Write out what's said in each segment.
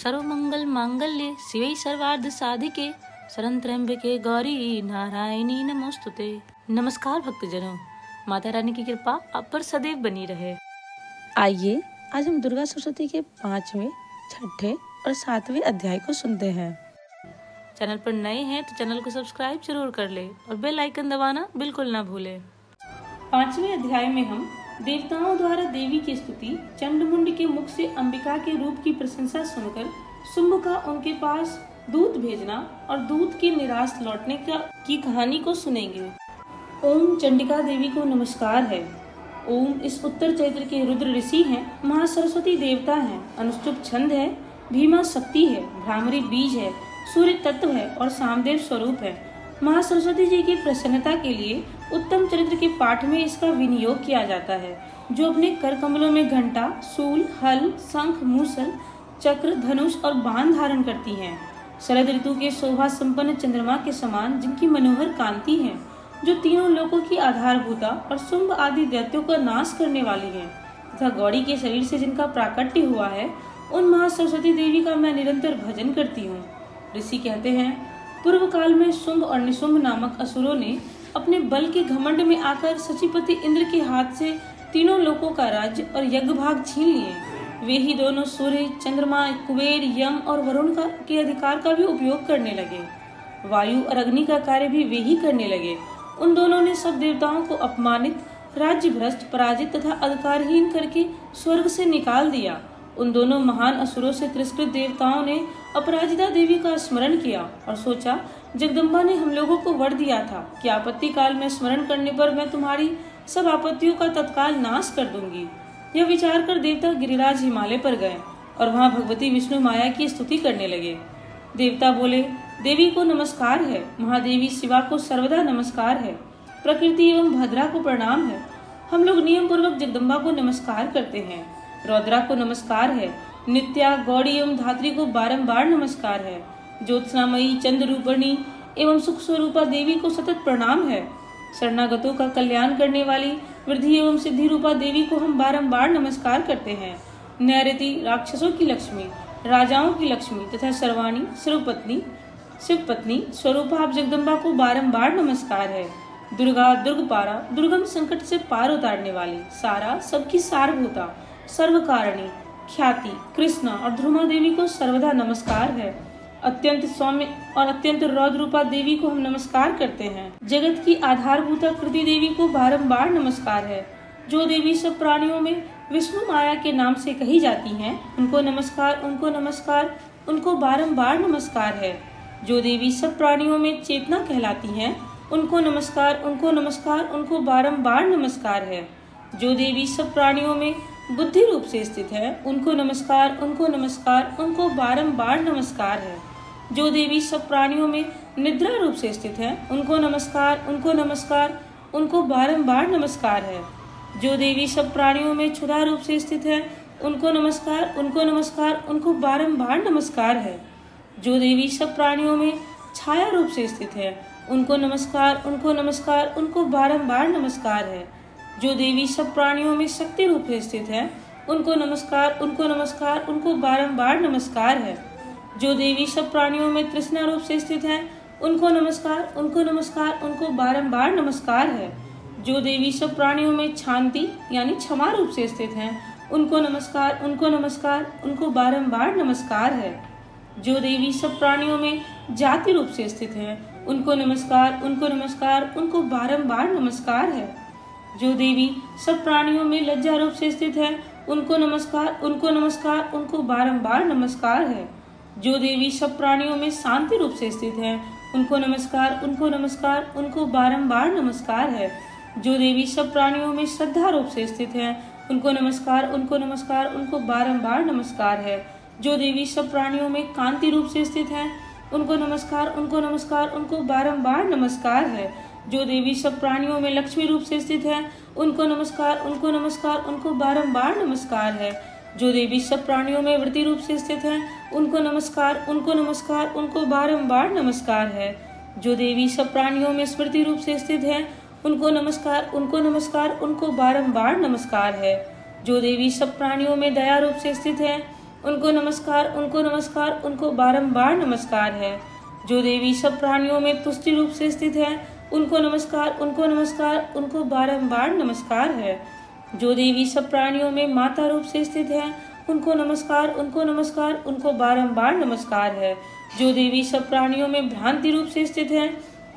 सर्वमंगल मांगल्ये शिवे सर्वार्थ साधिके शरण त्र्यंबके गौरी नारायणी नमोस्तुते। नमस्कार भक्तजनों, माता रानी की कृपा आप पर सदैव बनी रहे। आइए आज हम दुर्गा सप्तशती के 5वें, 6ठे और 7वें अध्याय को सुनते हैं। चैनल पर नए हैं तो चैनल को सब्सक्राइब जरूर कर ले और बेल आइकन दबाना बिल्कुल ना भूले। 5वें अध्याय में हम देवताओं द्वारा देवी की स्तुति, चंडमुंड के मुख से अंबिका के रूप की प्रशंसा सुनकर शुंभ का उनके पास दूत भेजना और दूत के निराश लौटने की कहानी को सुनेंगे। ओम चंडिका देवी को नमस्कार है। ओम इस उत्तर चैत्र के रुद्र ऋषि हैं, महासरस्वती देवता हैं, अनुष्टुप छंद है, भीमा शक्ति है, भ्रामरी बीज है, सूर्य तत्व है और सामदेव स्वरूप है। महासरस्वती जी की प्रसन्नता के लिए उत्तम चरित्र के पाठ में इसका विनियोग किया जाता है, जो अपने कर कमलों में घंटा, सूल, हल, शंख, मूसल, चक्र, धनुष और बाण धारण करती हैं। शरद ऋतु के शोभा संपन्न चंद्रमा के समान जिनकी मनोहर कांति है, जो तीनों लोकों की आधारभूता और शुंभ आदि दैत्यों का नाश करने वाली है, तथा गौरी के शरीर से जिनका प्राकट्य हुआ है, उन महासरस्वती देवी का मैं निरंतर भजन करती हूँ। ऋषि कहते हैं, पूर्व काल में शुंभ और निशुंभ नामक असुरों ने अपने बल के घमंड में आकर सचिपति इंद्र के हाथ से तीनों लोकों का राज्य और यज्ञ भाग छीन लिए। वे ही दोनों सूर्य, चंद्रमा, कुबेर, यम और वरुण के अधिकार का भी उपयोग करने लगे। वायु और अग्नि का कार्य भी वे ही करने लगे। उन दोनों ने सब देवताओं को अपमानित, राज्य भ्रष्ट, पराजित तथा अधिकारहीन करके स्वर्ग से निकाल दिया। उन दोनों महान असुरों से तिरस्कृत देवताओं ने अपराजिता देवी का स्मरण किया और सोचा, जगदम्बा ने हम लोगों को वर दिया था कि आपत्ति काल में स्मरण करने पर मैं तुम्हारी सब आपत्तियों का तत्काल नाश कर दूंगी। यह विचार कर देवता गिरिराज हिमालय पर गए और वहां भगवती विष्णु माया की स्तुति करने लगे। देवता बोले, देवी को नमस्कार है, महादेवी शिवा को सर्वदा नमस्कार है, प्रकृति एवं भद्रा को प्रणाम है। हम लोग नियम पूर्वक जगदम्बा को नमस्कार करते हैं। रौद्रा को नमस्कार है, नित्या, गौड़ी एवं धात्री को बारंबार नमस्कार है। ज्योत्सनामयी, चंद्र रूपणी एवं सुख स्वरूपा देवी को सतत प्रणाम है। शरणागतों का कल्याण करने वाली वृद्धि एवं सिद्धि रूपा देवी को हम बारंबार नमस्कार करते हैं। नैऋति, राक्षसों की लक्ष्मी, राजाओं की लक्ष्मी तथा सर्वाणी, शिवपत्नी स्वरूपा आप जगदम्बा को बारंबार नमस्कार है। दुर्गा, दुर्गपारा, दुर्गम संकट से पार उतारने वाली, सारा, सबकी सारभूता, सर्वकारिणी, ख्याति, कृष्णा और ध्रुमा देवी को सर्वदा नमस्कार है। अत्यंत सौम्य और अत्यंत रौद्र रूपा देवी को हम नमस्कार करते हैं। जगत की आधारभूता कृति देवी को बारंबार नमस्कार है। जो देवी सब प्राणियों में विष्णु माया के नाम से कही जाती हैं, उनको नमस्कार, उनको नमस्कार, उनको बारंबार नमस्कार है। जो देवी सब प्राणियों में चेतना कहलाती हैं, उनको नमस्कार, उनको नमस्कार, उनको बारंबार नमस्कार है। जो देवी सब प्राणियों में बुद्धि रूप से स्थित है, उनको नमस्कार, उनको नमस्कार, उनको बारंबार नमस्कार है। जो देवी सब प्राणियों में निद्रा रूप से स्थित है, उनको नमस्कार, उनको नमस्कार, उनको बारंबार नमस्कार है। जो देवी सब प्राणियों में क्षुधा रूप से स्थित है, उनको नमस्कार, उनको नमस्कार, उनको बारंबार नमस्कार है। जो देवी सब प्राणियों में छाया रूप से स्थित है, उनको नमस्कार, उनको नमस्कार, उनको बारंबार नमस्कार है। जो देवी सब प्राणियों में शक्ति रूप से स्थित है, उनको नमस्कार, उनको नमस्कार, उनको बारंबार नमस्कार है। जो देवी सब प्राणियों में तृष्णा रूप से स्थित है, उनको नमस्कार, उनको नमस्कार, उनको बारंबार नमस्कार है। जो देवी सब प्राणियों में शांति यानी क्षमा रूप से स्थित है, उनको नमस्कार, उनको नमस्कार, उनको बारंबार नमस्कार है। जो देवी सब प्राणियों में जाति रूप से स्थित है, उनको नमस्कार, उनको नमस्कार, उनको बारंबार नमस्कार है। जो देवी सब प्राणियों में लज्जा रूप से स्थित है, उनको नमस्कार, उनको नमस्कार, उनको बारंबार नमस्कार है। जो देवी सब प्राणियों में शांति रूप से स्थित है, उनको नमस्कार, उनको नमस्कार, उनको बारंबार नमस्कार है। जो देवी सब प्राणियों में श्रद्धा रूप से स्थित है, उनको नमस्कार, उनको नमस्कार, उनको बारंबार नमस्कार है। जो देवी सब प्राणियों में कांति रूप से स्थित है, उनको नमस्कार, उनको नमस्कार, उनको बारंबार नमस्कार है। जो देवी सब प्राणियों में लक्ष्मी रूप से स्थित है, उनको नमस्कार, उनको नमस्कार, उनको बारंबार नमस्कार है। जो देवी सब प्राणियों में वृत्ति रूप से स्थित है, उनको नमस्कार, उनको नमस्कार, उनको बारंबार नमस्कार है। जो देवी सब प्राणियों में स्मृति रूप से स्थित है, उनको नमस्कार, उनको नमस्कार, उनको बारंबार नमस्कार है। जो देवी सब प्राणियों में दया रूप से स्थित है, उनको नमस्कार, उनको नमस्कार, उनको बारंबार नमस्कार है। जो देवी सब प्राणियों में तुष्टि रूप से स्थित है, उनको नमस्कार, उनको नमस्कार, उनको बारंबार नमस्कार है। जो देवी सब प्राणियों में माता रूप से स्थित है, उनको नमस्कार, उनको नमस्कार, उनको बारंबार नमस्कार है। जो देवी सब प्राणियों में भ्रांति रूप से स्थित है,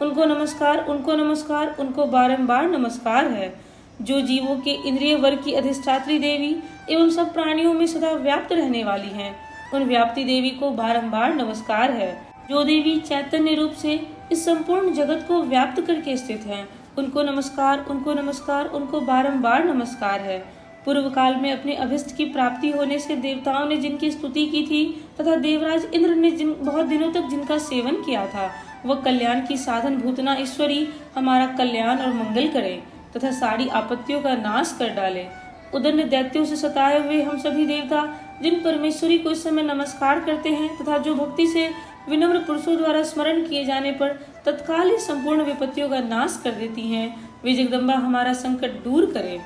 उनको नमस्कार, उनको नमस्कार, उनको बारंबार नमस्कार है। जो जीवों के इंद्रिय वर्ग की अधिष्ठात्री देवी एवं सब प्राणियों में सदा व्याप्त रहने वाली हैं, उन व्याप्ति देवी को बारंबार नमस्कार है। जो देवी चैतन्य रूप से इस संपूर्ण जगत को व्याप्त करके स्थित हैं, उनको नमस्कार, उनको नमस्कार, उनको बारंबार नमस्कार है। पूर्व काल में अपने अभिष्ट की प्राप्ति होने से देवताओं ने जिनकी स्तुति की थी तथा देवराज इंद्र ने बहुत दिनों तक जिनका सेवन किया था, वह कल्याण की साधन भूतना ईश्वरी हमारा कल्याण और मंगल करे तथा सारी आपत्तियों का नाश कर डाले। उदन्य दैत्यों से सताए हुए हम सभी देवता जिन परमेश्वरी को इस समय नमस्कार करते हैं तथा जो भक्ति से विनम्र पुरुषों द्वारा स्मरण किए जाने पर तत्काल ही संपूर्ण विपत्तियों का नाश कर देती हैं, वे जगदम्बा हमारा संकट दूर करे।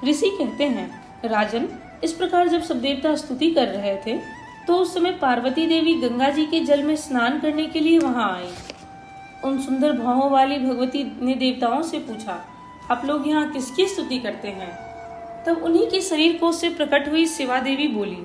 ऋषि कहते हैं, राजन, इस प्रकार जब सब देवता स्तुति कर रहे थे तो उस समय पार्वती देवी गंगा जी के जल में स्नान करने के लिए वहां आई। उन सुंदर भावों वाली भगवती ने देवताओं से पूछा, आप लोग यहाँ किसकी स्तुति करते हैं? तब उन्हीं के शरीर कोश से प्रकट हुई शिवा देवी बोली,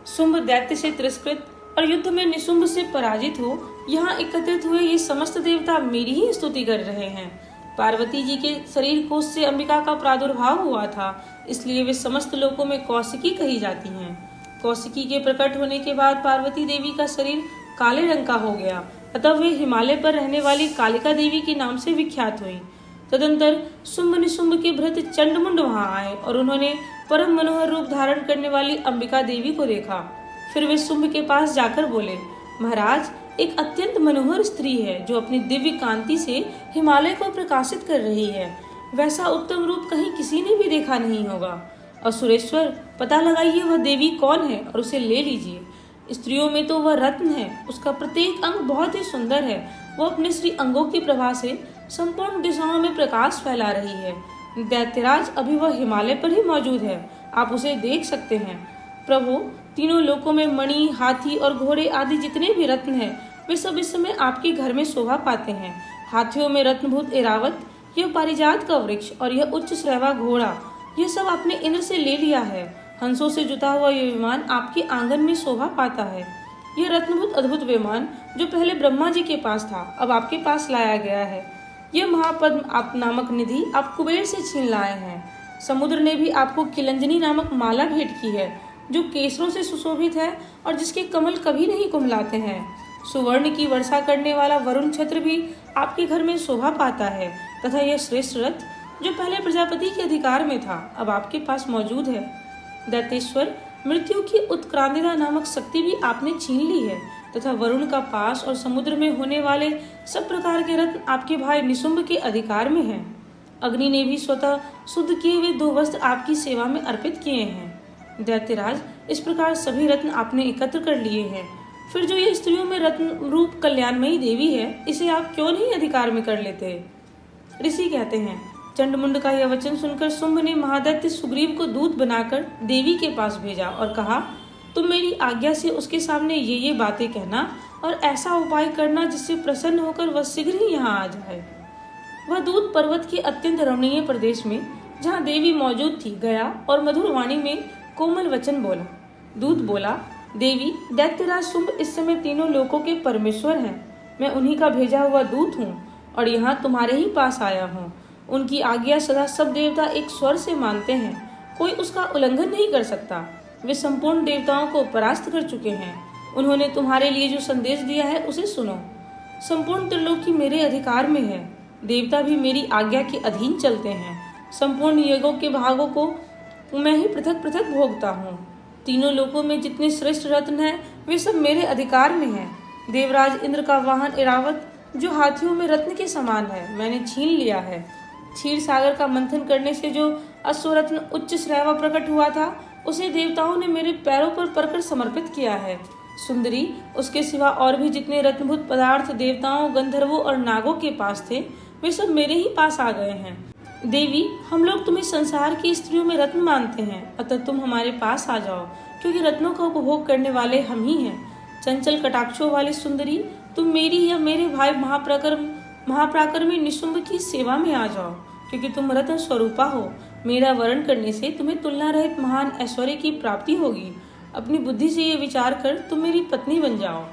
शुंभ दैत्य से तिरस्कृत और युद्ध में निशुंभ से पराजित हो यहाँ एकत्रित हुए ये समस्त देवता मेरी ही स्तुति कर रहे हैं। पार्वती जी के शरीर कोश से अंबिका का प्रादुर्भाव हुआ था, इसलिए वे समस्त लोकों में कौशिकी कही जाती हैं। कौशिकी के प्रकट होने के बाद पार्वती देवी का शरीर काले रंग का हो गया, अतः वे हिमालय पर रहने वाली कालिका देवी के नाम से विख्यात हुई। तदंतर शुंभ निशुंभ के भृत चंडमुंड वहां आए और उन्होंने परम मनोहर रूप धारण करने वाली अंबिका देवी को देखा। फिर वे शुंभ के पास जाकर बोले, महाराज, एक अत्यंत मनोहर स्त्री है जो अपनी दिव्य कांति से हिमालय को प्रकाशित कर रही है। वैसा उत्तम रूप कहीं किसी ने भी देखा नहीं होगा। असुरेश्वर, पता लगाइए वह देवी कौन है और उसे ले लीजिए। स्त्रियों में तो वह रत्न है, उसका प्रत्येक अंग बहुत ही सुंदर है। वह अपने श्री अंगों की प्रभा से संपूर्ण दिशाओं में प्रकाश फैला रही है। दैत्यराज, अभी वह हिमालय पर ही मौजूद है, आप उसे देख सकते हैं। प्रभु, तीनों लोकों में मणि, हाथी और घोड़े आदि जितने भी रत्न हैं, वे सब इस समय आपके घर में शोभा पाते हैं। हाथियों में रत्नभूत ऐरावत, यह पारिजात का वृक्ष और यह उच्च श्रैवा घोड़ा, यह सब आपने इंद्र से ले लिया है। हंसों से जुता हुआ यह विमान आपके आंगन में शोभा पाता है। यह रत्नभूत अद्भुत विमान जो पहले ब्रह्मा जी के पास था, अब आपके पास लाया गया है। यह महापद्म आप नामक निधि आप कुबेर से छीन लाए हैं। समुद्र ने भी आपको किलंजनी नामक माला भेंट की है, जो केसरों से सुशोभित है और जिसके कमल कभी नहीं कुमलाते हैं। सुवर्ण की वर्षा करने वाला वरुण छत्र भी आपके घर में शोभा पाता है तथा यह श्रेष्ठ रथ जो पहले प्रजापति के अधिकार में था, अब आपके पास मौजूद है। दैतेश्वर, मृत्यु की उत्क्रांतिदा नामक शक्ति भी आपने छीन ली है तथा वरुण का पास और समुद्र में होने वाले सब प्रकार के रत्न आपके भाई निशुंभ के अधिकार में हैं। अग्नि ने भी स्वतः शुद्ध किए हुए 2 वस्त्र आपकी सेवा में अर्पित किए हैं। दैत्यराज, इस प्रकार सभी रत्न आपने एकत्र कर लिए हैं, फिर जो ये स्त्रियों में रत्न रूप कल्याणमयी देवी है, इसे आप क्यों नहीं अधिकार में कर लेते? ऋषि कहते हैं, चंडमुंड का यह वचन सुनकर शुंभ ने महादैत्य सुग्रीव को दूत बनाकर देवी के पास भेजा और कहा, तुम मेरी आज्ञा से उसके सामने ये बातें कहना और ऐसा उपाय करना जिससे प्रसन्न होकर वह शीघ्र ही यहाँ आ जाए। वह दूत पर्वत के अत्यंत रमणीय प्रदेश में जहाँ देवी मौजूद थी गया और मधुर वाणी में कोमल वचन बोला। दूत बोला, देवी, दैत्यराज शुंभ इस समय तीनों लोकों के परमेश्वर हैं। मैं उन्हीं का भेजा हुआ दूत हूँ और यहाँ तुम्हारे ही पास आया हूँ। उनकी आज्ञा सदा सब देवता एक स्वर से मानते हैं, कोई उसका उल्लंघन नहीं कर सकता। वे संपूर्ण देवताओं को परास्त कर चुके हैं। उन्होंने तुम्हारे लिए जो संदेश दिया है उसे सुनो। संपूर्ण त्रिलोकी मेरे अधिकार में है, देवता भी मेरी आज्ञा के अधीन चलते हैं। संपूर्ण यज्ञों के भागों को मैं ही पृथक पृथक भोगता हूँ। तीनों लोकों में जितने श्रेष्ठ रत्न हैं, वे सब मेरे अधिकार में हैं। देवराज इंद्र का वाहन ऐरावत जो हाथियों में रत्न के समान है, मैंने छीन लिया है। क्षीर सागर का मंथन करने से जो अश्वरत्न उच्च श्रैवा प्रकट हुआ था, उसे देवताओं ने मेरे पैरों पर पड़कर समर्पित किया है। सुंदरी, उसके सिवा और भी जितने रत्नभूत पदार्थ देवताओं, गंधर्वों और नागों के पास थे, वे सब मेरे ही पास आ गए हैं। देवी, हम लोग तुम्हें संसार की स्त्रियों में रत्न मानते हैं, अतः तुम हमारे पास आ जाओ, क्योंकि रत्नों का उपभोग करने वाले हम ही हैं। चंचल कटाक्षों वाली सुंदरी, तुम मेरी या मेरे भाई महापराक्रमी निशुंभ की सेवा में आ जाओ, क्योंकि तुम रत्न स्वरूपा हो। मेरा वरण करने से तुम्हें तुलना रहित महान ऐश्वर्य की प्राप्ति होगी। अपनी बुद्धि से ये विचार कर तुम मेरी पत्नी बन जाओ।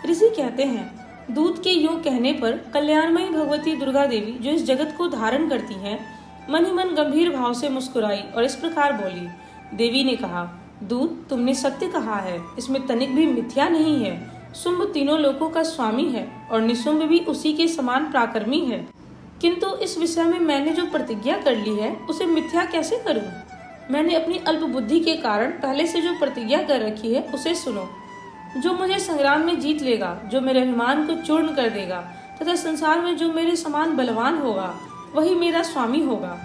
ऋषि कहते हैं, दूत के यूं कहने पर कल्याणमयी भगवती दुर्गा देवी, जो इस जगत को धारण करती हैं, मन ही मन गंभीर भाव से मुस्कुराई और इस प्रकार बोली। देवी ने कहा, दूत, तुमने सत्य कहा है, इसमें तनिक भी मिथ्या नहीं है। शुंभ तीनों लोकों का स्वामी है और निशुंभ भी उसी के समान पराक्रमी है, किंतु इस विषय में मैंने जो प्रतिज्ञा कर ली है उसे मिथ्या कैसे करूं? मैंने अपनी अल्प बुद्धि के कारण पहले से जो प्रतिज्ञा कर रखी है उसे सुनो। जो मुझे संग्राम में जीत लेगा, जो मेरे अभिमान को चूर्ण कर देगा तथा संसार में जो मेरे समान बलवान होगा, वही मेरा स्वामी होगा।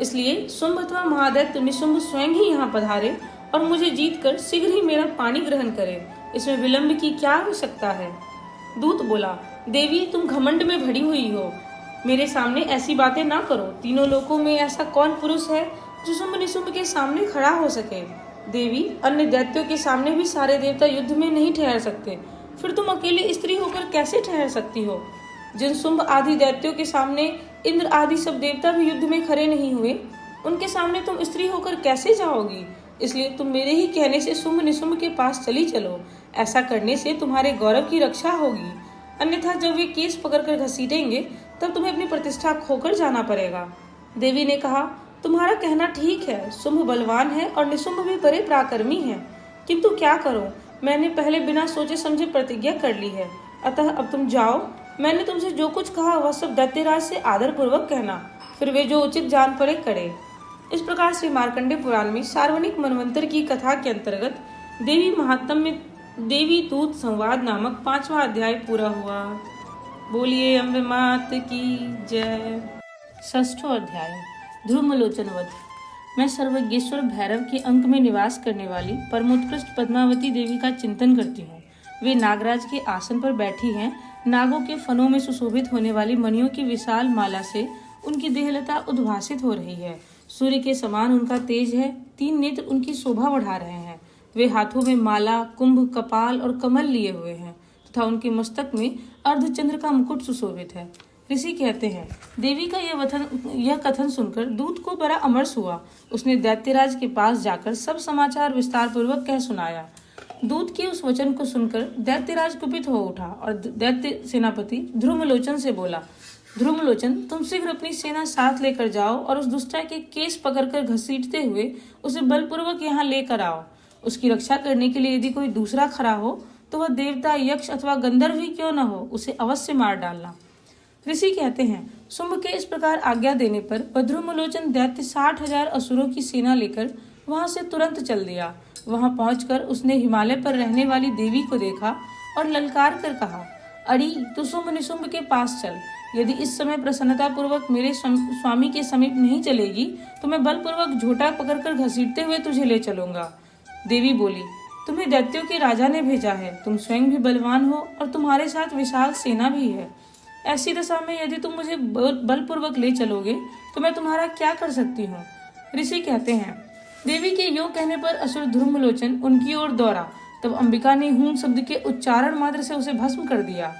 इसलिए शुंभ अथवा महादैत्य निशुंभ स्वयं ही यहाँ पधारे और मुझे जीतकर शीघ्र ही मेरा पानी ग्रहण करे। इसमें विलंब की क्या आवश्यकता है? दूत बोला, देवी, तुम घमंड में भरी हुई हो, मेरे सामने ऐसी बातें ना करो। तीनों लोकों में ऐसा कौन पुरुष है जो शुंभ निशुंभ के सामने खड़ा हो सके? देवी, अन्य दैत्यों के सामने भी सारे देवता युद्ध में नहीं ठहर सकते, फिर तुम अकेले स्त्री होकर कैसे ठहर सकती हो? जिन शुंभ आदि दैत्यों के सामने इंद्र आदि सब देवता भी युद्ध में खड़े नहीं हुए, उनके सामने तुम स्त्री होकर कैसे जाओगी? इसलिए तुम मेरे ही कहने से शुंभ निशुंभ के पास चली चलो। ऐसा करने से तुम्हारे गौरव की रक्षा होगी, अन्यथा जब वे केस पकड़कर घसीटेंगे तब तुम्हें अपनी प्रतिष्ठा खोकर जाना पड़ेगा। देवी ने कहा, तुम्हारा कहना ठीक है, शुंभ बलवान है और निशुंभ भी बड़े पराक्रमी है, किंतु क्या करूं, मैंने पहले बिना सोचे समझे प्रतिज्ञा कर ली है, अतः अब तुम जाओ। मैंने तुमसे जो कुछ कहा वह सब दैत्यराज से आदर पूर्वक कहना, फिर वे जो उचित जान पड़े करे। इस प्रकार से मार्कंडेय पुराण में सार्वनिक मनवंतर की कथा के अंतर्गत देवी महात्म्य में देवी दूत संवाद नामक 5वां अध्याय पूरा हुआ। बोलिए अम्बे मात की जय। 6वां अध्याय, ध्रुमलोचन वध। मैं सर्वज्ञेश्वर भैरव के अंक में निवास करने वाली परमोत्कृष्ट पद्मावती देवी का चिंतन करती हूँ। वे नागराज के आसन पर बैठी हैं। नागों के फनों में सुशोभित होने वाली मणियों की विशाल माला से उनकी देहलता उद्भासित हो रही है। सूर्य के समान उनका तेज है। 3 नेत्र उनकी शोभा बढ़ा रहे हैं। वे हाथों में माला, कुंभ, कपाल और कमल लिए हुए हैं तथा उनके मस्तक में अर्धचंद्र का मुकुट सुशोभित है। ऋषि कहते हैं, देवी का यह कथन सुनकर दूत को बड़ा अमर्ष हुआ। उसने दैत्यराज के पास जाकर सब समाचार विस्तार पूर्वक कह सुनाया। दूत के उस वचन को सुनकर दैत्यराज कुपित हो उठा और दैत्य सेनापति ध्रुमलोचन से बोला, ध्रुमलोचन, तुम शीघ्र अपनी सेना साथ लेकर जाओ और उस दुष्टा के केस पकड़कर घसीटते हुए उसे बलपूर्वक यहाँ लेकर आओ। उसकी रक्षा करने के लिए यदि कोई दूसरा खड़ा हो तो वह देवता, यक्ष अथवा गंधर्व ही क्यों न हो, उसे अवश्य मार डालना। ऋषि कहते हैं, शुंभ के इस प्रकार आज्ञा देने पर ध्रुमलोचन दैत्य 60,000 असुरों की सेना लेकर वहां से तुरंत चल दिया। वहां पहुंचकर उसने हिमालय पर रहने वाली देवी को देखा और ललकार कर कहा, अड़ी, तू शुंभ निशुंभ के पास चल। यदि इस समय प्रसन्नता पूर्वक मेरे स्वामी के समीप नहीं चलेगी तो मैं बलपूर्वक झोटा पकड़कर घसीटते हुए तुझे ले चलूंगा। देवी बोली, तुम्हें दैत्यों के राजा ने भेजा है, तुम स्वयं भी बलवान हो और तुम्हारे साथ विशाल सेना भी है। ऐसी दशा में यदि तुम मुझे बलपूर्वक ले चलोगे तो मैं तुम्हारा क्या कर सकती हूँ? ऋषि कहते हैं, देवी के योग कहने पर असुर ध्रुमलोचन उनकी ओर दौड़ा। तब अंबिका ने हूं शब्द के उच्चारण मात्र से उसे भस्म कर दिया।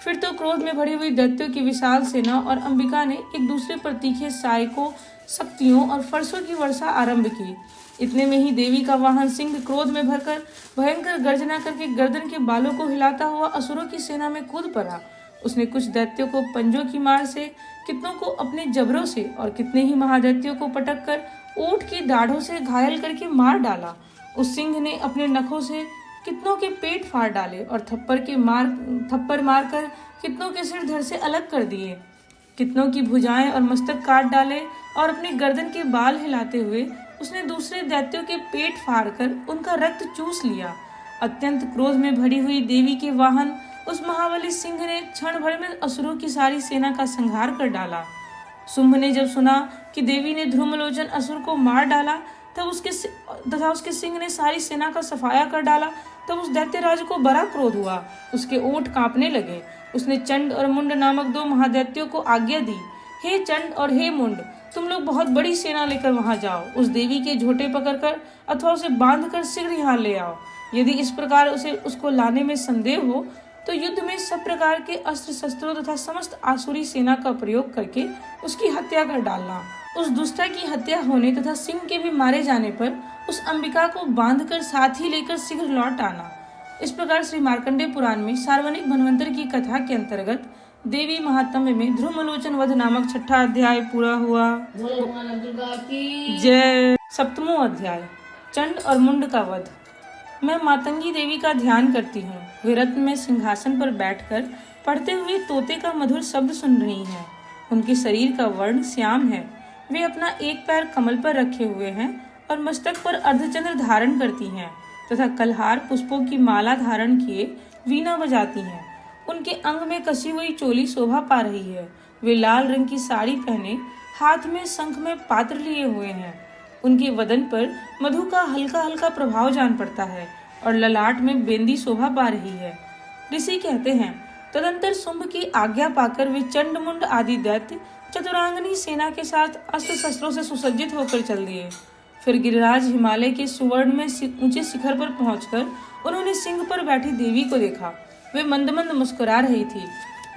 फिर तो क्रोध में भरी हुई दैत्यों की विशाल सेना और अंबिका ने एक दूसरे पर तीखे सहायकों, शक्तियों और फरसों की वर्षा आरंभ की। इतने में ही देवी का वाहन सिंह क्रोध में भरकर भयंकर गर्जना करके गर्दन के बालों को हिलाता हुआ असुरों की सेना में कूद पड़ा। उसने कुछ दैत्यों को पंजों की मार से, कितनों को अपने जबरों से और कितने ही महादैत्यों को पटक कर ऊंट की दाढ़ों से घायल करके मार डाला। उस सिंह ने अपने नखों से कितनों के पेट फाड़ डाले और थप्पड़ मारकर कितनों के सिर धड़ से अलग कर दिए। कितनों की भुजाएं और मस्तक काट डाले और अपनी गर्दन के बाल हिलाते हुए उसने दूसरे दैत्यों के पेट फाड़कर उनका रक्त चूस लिया। अत्यंत क्रोध में भरी हुई देवी के वाहन उस महाबली सिंह ने क्षण भर में असुरों की सारी सेना का संहार कर डाला। शुंभ ने जब सुना कि देवी ने ध्रुमलोचन असुर को मार डाला तब उसके सिंह ने सारी सेना का सफाया कर डाला। तब उस दैत्यराज को बड़ा क्रोध हुआ, उसके ओंठ कांपने लगे। उसने चंड और मुंड नामक 2 महादैत्यों को आज्ञा दी, हे चंड और हे मुंड, तुम लोग बहुत बड़ी सेना लेकर वहां जाओ, उस देवी के झोटे पकड़कर अथवा उसे बांधकर शीघ्र यहाँ ले आओ। यदि इस प्रकार उसको लाने में संदेह हो तो युद्ध में सब प्रकार के अस्त्र शस्त्रों तथा समस्त आसुरी सेना का प्रयोग करके उसकी हत्या कर डालना। उस दुष्टा की हत्या होने तथा सिंह के भी मारे जाने पर उस अंबिका को बांधकर साथ ही लेकर शीघ्र लौट आना। इस प्रकार श्री मार्कंडेय पुराण में सार्वनिक मनवंतर की कथा के अंतर्गत देवी महात्म्य में ध्रुवलोचन वध नामक 6ठा अध्याय पूरा हुआ। जय। 7वां अध्याय चंड और मुंड का वध। मैं मातंगी देवी का ध्यान करती हूँ। वे रत्न में सिंहासन पर बैठकर पढ़ते हुए तोते का मधुर शब्द सुन रही हैं। उनके शरीर का वर्ण श्याम है। वे अपना एक पैर कमल पर रखे हुए हैं और मस्तक पर अर्धचंद्र धारण करती हैं तथा कलहार पुष्पों की माला धारण किए वीणा बजाती हैं। उनके अंग में कसी हुई चोली शोभा पा रही है। वे लाल रंग की साड़ी पहने हाथ में शंख में पात्र लिए हुए हैं। उनके वदन पर मधु का हल्का हल्का प्रभाव जान पड़ता है और ललाट में बेंदी शोभा पा रही है। ऋषि कहते हैं, तदंतर शुंभ की आज्ञा पाकर वे चंड मुंड आदि दैत्य चतुरांगनी सेना के साथ अस्त्र शस्त्रों से सुसज्जित होकर चल दिए। फिर गिरिराज हिमालय के सुवर्ण में ऊंचे शिखर पर पहुंचकर उन्होंने सिंह पर बैठी देवी को देखा। वे मंद मंद मुस्कुरा रही थी।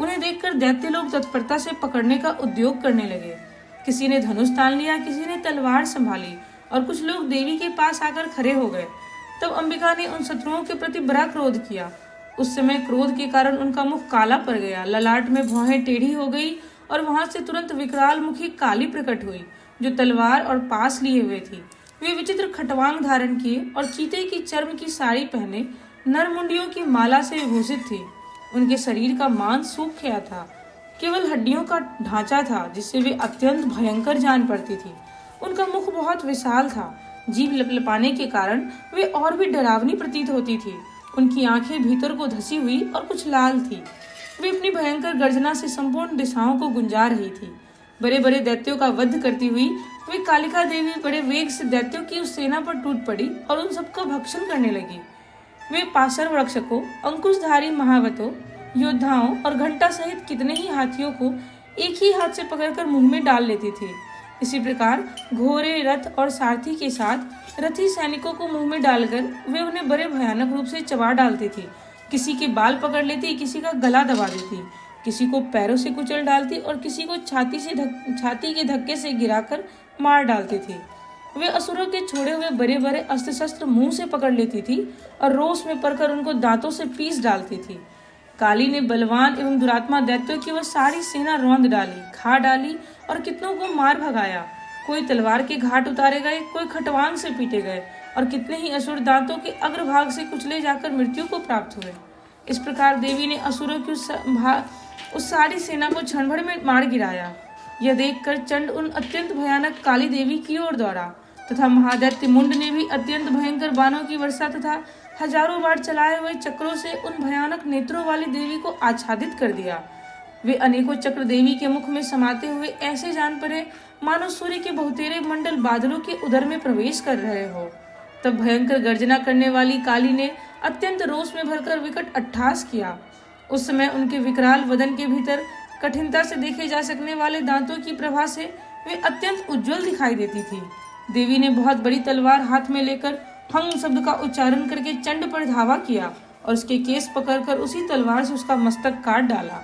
उन्हें देखकर दैत्य लोग तत्परता से पकड़ने का उद्योग करने लगे। किसी ने धनुष तान लिया, किसी ने तलवार संभाली और कुछ लोग देवी के पास आकर खड़े हो गए। तब अंबिका ने उन शत्रुओं के प्रति बड़ा क्रोध किया। उस समय क्रोध के कारण उनका मुख काला पड़ गया, ललाट में भौहें टेढ़ी हो गई और वहां से तुरंत विकराल मुखी काली प्रकट हुई जो तलवार और पास लिए हुए थी। वे विचित्र खटवांग धारण किए और चीते की चर्म की साड़ी पहने नरमुंडियों की माला से विभूषित थी। उनके शरीर का मांस सूख गया था, केवल हड्डियों का ढांचा था जिससे वे अत्यंत भयंकर जान पड़ती थी। उनका मुख बहुत विशाल था, जीभ लपलपाने के कारण वे और भी डरावनी प्रतीत होती थी। उनकी आंखें भीतर को धसी हुई और कुछ लाल थी। वे अपनी भयंकर गर्जना से संपूर्ण दिशाओं को गुंजा रही थी। बड़े बड़े दैत्यों का वध करती हुई वे कालिका देवी बड़े वेग से दैत्यों की उस सेना पर टूट पड़ी और उन सबका भक्षण करने लगी। वे पाशर रक्षकों, अंकुशधारी महावतों, योद्धाओं और घंटा सहित कितने ही हाथियों को एक ही हाथ से पकड़कर मुंह में डाल लेती थी। इसी प्रकार घोड़े, रथ और सारथी के साथ रथी सैनिकों को मुंह में डालकर वे उन्हें बड़े भयानक रूप से चबा डालती थी। किसी के बाल पकड़ लेती, किसी का गला दबा देती, किसी को पैरों से कुचल डालती और किसी को छाती के धक्के से गिराकर मार डालती थी। वे असुरों के छोड़े हुए बड़े बड़े अस्त्र शस्त्र मुंह से पकड़ लेती थी और रोष में पड़कर उनको दांतों से पीस डालती थी। काली ने बलवान एवं दुरात्मा दैत्यों की वह सारी सेना रौंद डाली, खा डाली और कितनों को मार भगाया। कोई तलवार के घाट उतारे गए, कोई खटवांग से पीटे गए और कितने ही असुर दांतों के अग्रभाग से कुचले जाकर मृत्यु को प्राप्त हुए। इस प्रकार देवी ने असुरों की उस सारी सेना को क्षण भर में मार गिराया। यह देखकर चंड उन अत्यंत भयानक काली देवी की ओर दौड़ा तथा महादैत्य मुंड ने भी अत्यंत भयंकर बाणों की वर्षा तथा हजारों बार चलाए हुए चक्रों से उन भयानक नेत्रों वाली देवी को आच्छादित कर दिया। वे अनेकों चक्र देवी के मुख में समाते हुए ऐसे जान पड़े मानो सूर्य के बहुतेरे मंडल बादलों के उदर में प्रवेश कर रहे हो। तब भयंकर गर्जना करने वाली काली ने अत्यंत रोष में भरकर विकट अट्टहास किया। उस समय उनके विकराल वदन के भीतर कठिनता से देखे जा सकने वाले दांतों की प्रभा से वे अत्यंत उज्जवल दिखाई देती थी। देवी ने बहुत बड़ी तलवार हाथ में लेकर हंग शब्द का उच्चारण करके चंड पर धावा किया और उसके केस पकड़कर उसी तलवार से उसका मस्तक काट डाला।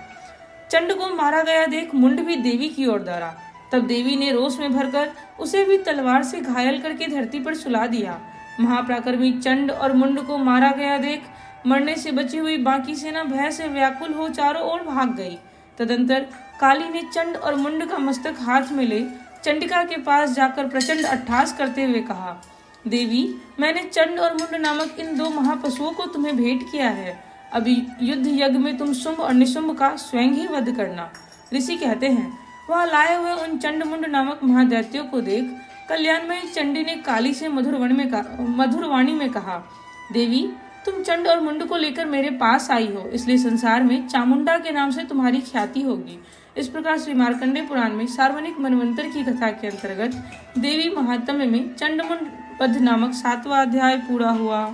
चंड को मारा गया देख मुंड भी देवी की ओर दौड़ा। तब देवी ने रोष में भरकर उसे भी तलवार से घायल करके धरती पर सुला दिया। महापराक्रमी चंड और मुंड को मारा गया देख मरने से बची हुई बाकी सेना भय से व्याकुल हो चारों ओर भाग गई। तदंतर काली ने चंड और मुंड का मस्तक हाथ में ले चंडिका के पास जाकर प्रचंड अट्टहास करते हुए कहा, देवी, मैंने चंड और मुंड नामक इन दो महापशुओं को तुम्हें भेंट किया है। अभी युद्ध यज्ञ में तुम शुंभ और निशुंभ का स्वयं ही वध करना। ऋषि कहते हैं, वहां लाए हुए उन चंड मुंड नामक महादैत्यों को देख कल्याणमयी चंडी ने काली से मधुरवाणी में कहा, देवी, तुम चंड और मुंड को लेकर मेरे पास आई हो, इसलिए संसार में चामुंडा के नाम से तुम्हारी ख्याति होगी। इस प्रकार श्री मार्कंडेय पुराण में सार्वनिक मनवंतर की कथा के अंतर्गत देवी महात्म्य में चंडमुंड वध नामक 7वां अध्याय पूरा हुआ।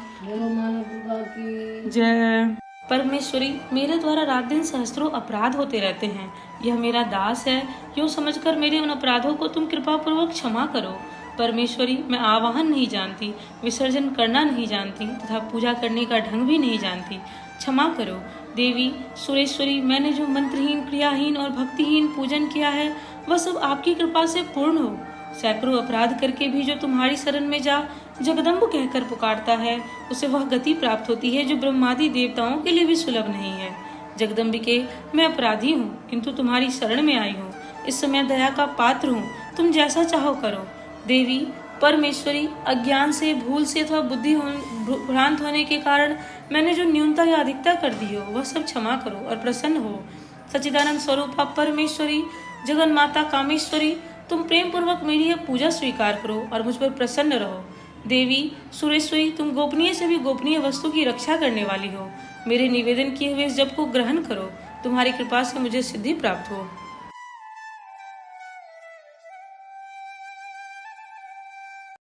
जय। परमेश्वरी, मेरे द्वारा रात दिन सहस्त्रों अपराध होते रहते हैं। यह मेरा दास है, यूँ समझकर मेरे उन अपराधों को तुम कृपा पूर्वक क्षमा करो। परमेश्वरी, मैं आवाहन नहीं जानती, विसर्जन करना नहीं जानती तथा पूजा करने का ढंग भी नहीं जानती, क्षमा करो। देवी सुरेश्वरी, मैंने जो मंत्रहीन, क्रियाहीन और भक्तिहीन पूजन किया है वह सब आपकी कृपा से पूर्ण हो। सैकड़ों अपराध करके भी जो तुम्हारी शरण में जा जगदम्ब कहकर पुकारता है, उसे वह गति प्राप्त होती है जो ब्रह्मादि देवताओं के लिए भी सुलभ नहीं है। जगदम्बिके, मैं अपराधी हूँ, किंतु तुम्हारी शरण में आई हूँ। इस समय दया का पात्र हूँ, तुम जैसा चाहो करो। देवी परमेश्वरी, अज्ञान से, भूल से अथवा बुद्धि भ्रांत होने के कारण मैंने जो न्यूनता या अधिकता कर दी हो वह सब क्षमा करो और प्रसन्न हो। सच्चिदानंद स्वरूपा परमेश्वरी, जगन माता कामेश्वरी, तुम प्रेम पूर्वक मेरी यह पूजा स्वीकार करो और मुझ पर प्रसन्न रहो। देवी सुरेश्वरी, तुम गोपनीय से भी गोपनीय वस्तु की रक्षा करने वाली हो। मेरे निवेदन किए हुए इस जप को ग्रहण करो, तुम्हारी कृपा से मुझे सिद्धि प्राप्त हो।